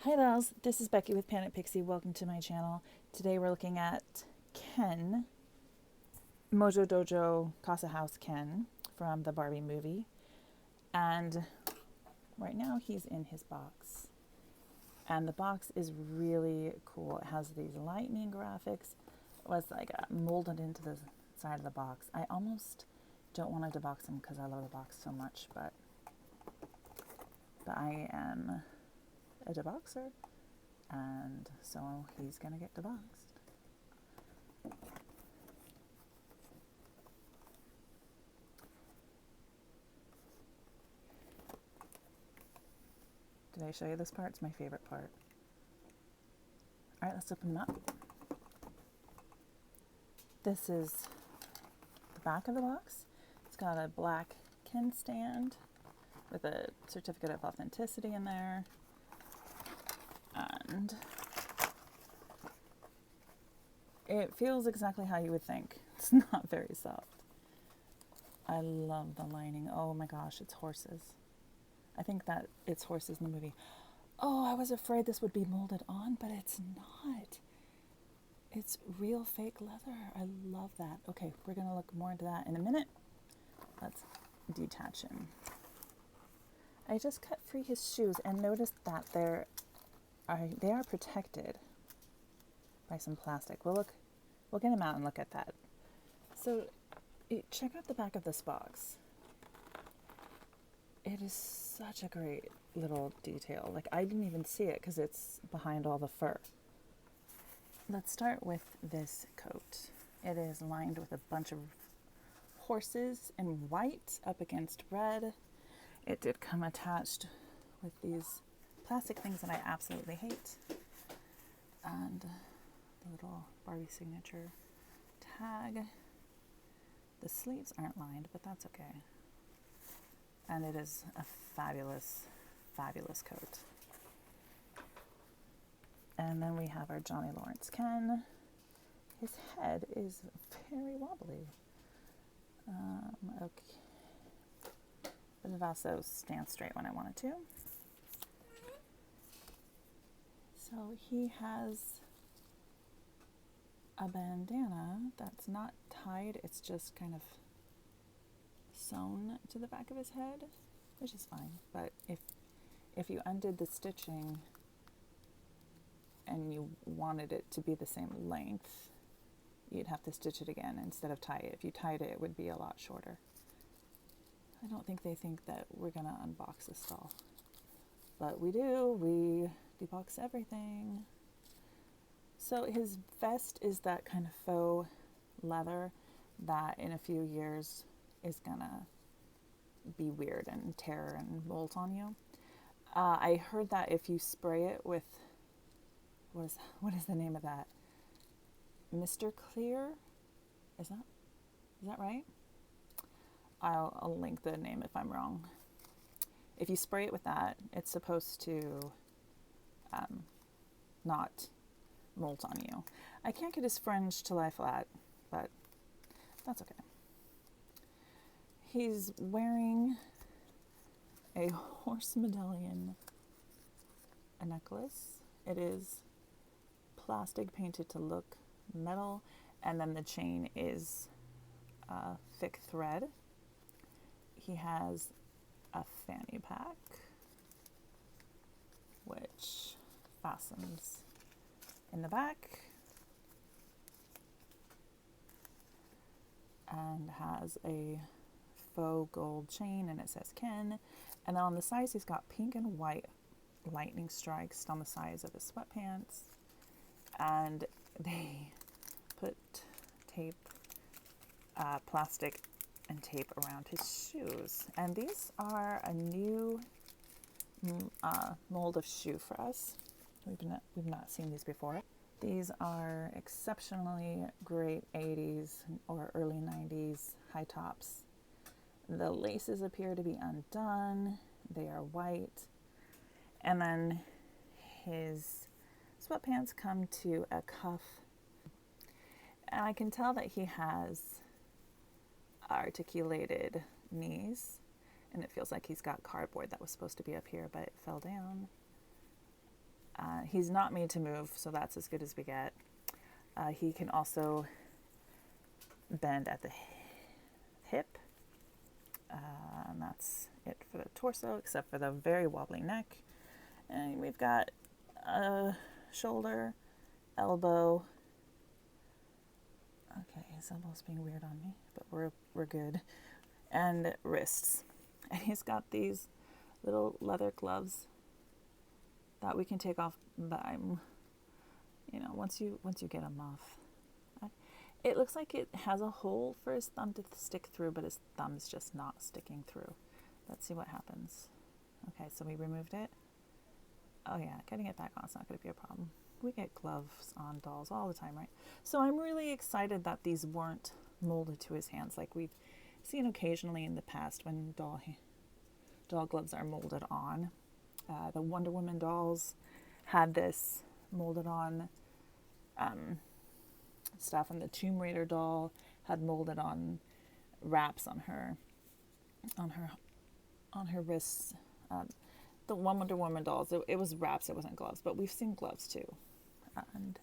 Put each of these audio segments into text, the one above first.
Hi dolls, this is Becky with Panic Pixie. Welcome to my channel. Today we're looking at Ken, Mojo Dojo Casa House Ken from the Barbie movie. And right now he's in his box. And the box is really cool. It has these lightning graphics. It was like molded into the side of the box. I almost don't want to debox him because I love the box so much, but I am a deboxer. And so he's gonna get deboxed. Did I show you this part? It's my favorite part. All right, let's open them up. This is the back of the box. It's got a black Ken stand with a certificate of authenticity in there. And it feels exactly how you would think. It's not very soft. I love the lining. Oh my gosh, it's horses. I think that it's horses in the movie. Oh, I was afraid this would be molded on, but it's not. It's real fake leather. I love that. Okay, we're going to look more into that in a minute. Let's detach him. I just cut free his shoes and noticed that they are protected by some plastic. We'll get him out and look at that. So check out the back of this box. It is such a great little detail. Like, I didn't even see it because it's behind all the fur. Let's start with this coat. It is lined with a bunch of horses in white up against red. It did come attached with these plastic things that I absolutely hate. And the little Barbie signature tag. The sleeves aren't lined, but that's okay. And it is a fabulous, fabulous coat. And then we have our Johnny Lawrence Ken. His head is very wobbly. Okay. But it also stands straight when I want it to. So he has a bandana that's not tied, it's just kind of sewn to the back of his head, which is fine. But if you undid the stitching and you wanted it to be the same length, you'd have to stitch it again instead of tie it. If you tied it, it would be a lot shorter. I don't think they think that we're gonna unbox this doll, but we do. We debox everything. So his vest is that kind of faux leather that in a few years is gonna be weird and tear and molt on you. I heard that if you spray it with, what is the name of that? Mr. Clear? Is that right? I'll link the name if I'm wrong. If you spray it with that, it's supposed to not molt on you. I can't get his fringe to lie flat, but that's okay. He's wearing a horse medallion, a necklace. It is plastic painted to look metal, and then the chain is thick thread. He has a fanny pack, which fastens in the back and has a faux gold chain, and it says Ken. And then on the sides he's got pink and white lightning strikes on the sides of his sweatpants, and they put tape, plastic and tape around his shoes. And these are a new mold of shoe for us. We've not seen these before. These are exceptionally great 80s or early 90s high tops. The laces appear to be undone. They are white. And then his sweatpants come to a cuff. And I can tell that he has articulated knees. And it feels like he's got cardboard that was supposed to be up here, but it fell down. He's not made to move, so that's as good as we get. He can also bend at the hip. And that's it for the torso, except for the very wobbly neck. And we've got shoulder, elbow. Okay, his elbow's being weird on me, but we're good. And wrists. And he's got these little leather gloves that we can take off, but once you get them off, it looks like it has a hole for his thumb to stick through, but his thumb's just not sticking through. Let's see what happens. Okay, so we removed it. Oh yeah, getting it back on is not going to be a problem. We get gloves on dolls all the time, right? So I'm really excited that these weren't molded to his hands like we've seen occasionally in the past when doll gloves are molded on. The Wonder Woman dolls had this molded on stuff, and the Tomb Raider doll had molded on wraps on her wrists. The Wonder Woman dolls, it was wraps, it wasn't gloves, but we've seen gloves too. And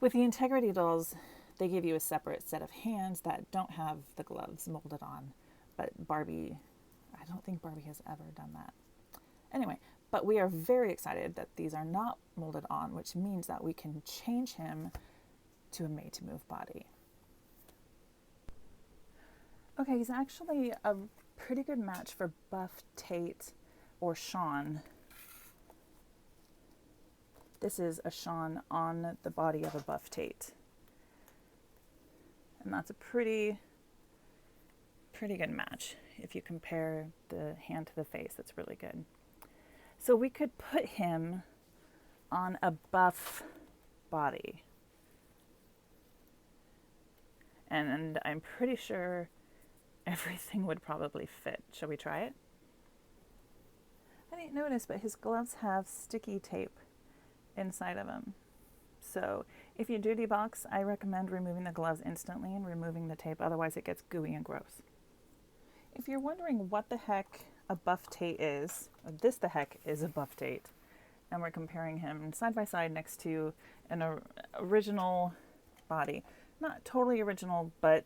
with the Integrity dolls, they give you a separate set of hands that don't have the gloves molded on. But Barbie, I don't think Barbie has ever done that. Anyway, but we are very excited that these are not molded on, which means that we can change him to a made-to-move body. Okay, he's actually a pretty good match for Buff Tate or Sean. This is a Sean on the body of a Buff Tate. And that's a pretty good match. If you compare the hand to the face, that's really good. So we could put him on a buff body. And I'm pretty sure everything would probably fit. Shall we try it? I didn't notice, but his gloves have sticky tape inside of them. So if you do debox, I recommend removing the gloves instantly and removing the tape. Otherwise it gets gooey and gross. If you're wondering what the heck a Buff Tate is, this the heck is a Buff Tate. And we're comparing him side by side next to an original body. Not totally original, but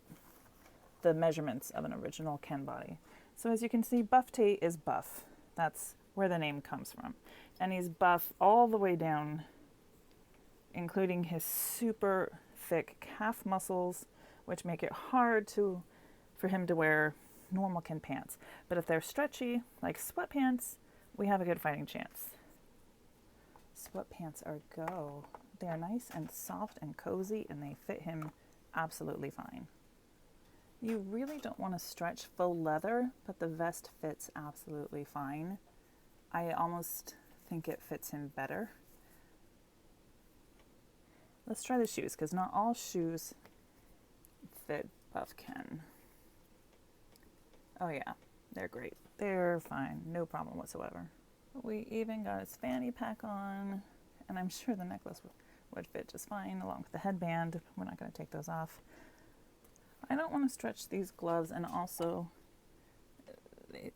the measurements of an original Ken body. So as you can see, Buff Tate is buff. That's where the name comes from. And he's buff all the way down, including his super thick calf muscles, which make it hard for him to wear normal Ken pants. But if they're stretchy, like sweatpants, we have a good fighting chance. Sweatpants are go. They are nice and soft and cozy, and they fit him absolutely fine. You really don't want to stretch faux leather, but the vest fits absolutely fine. I almost think it fits him better. Let's try the shoes, because not all shoes fit Buff Ken. Oh yeah, they're great. They're fine, no problem whatsoever. We even got his fanny pack on, and I'm sure the necklace would fit just fine along with the headband. We're not going to take those off. I don't want to stretch these gloves, and also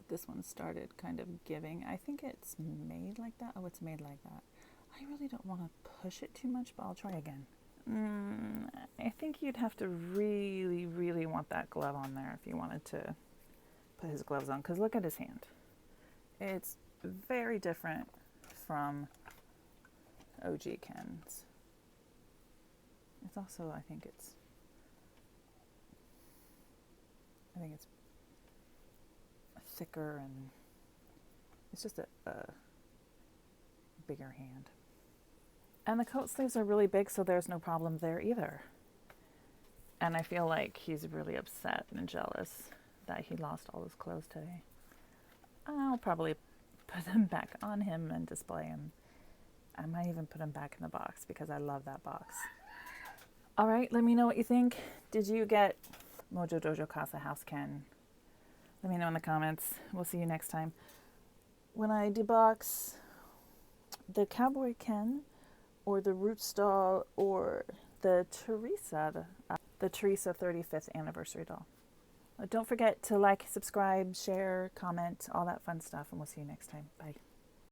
this one started kind of giving. I think it's made like that. Oh, it's made like that. I really don't want to push it too much, but I'll try again. I think you'd have to really, really want that glove on there if you wanted to put his gloves on, because look at his hand. It's very different from OG Ken's. It's also, I think it's thicker, and it's just a bigger hand. And the coat sleeves are really big, so there's no problem there either. And I feel like he's really upset and jealous that he lost all his clothes today. I'll probably put them back on him and display him. I might even put him back in the box because I love that box. All right, let me know what you think. Did you get Mojo Dojo Casa House Ken? Let me know in the comments. We'll see you next time. When I debox the Cowboy Ken or the Roots doll or the Teresa 35th anniversary doll. Don't forget to like, subscribe, share, comment, all that fun stuff, and we'll see you next time. Bye.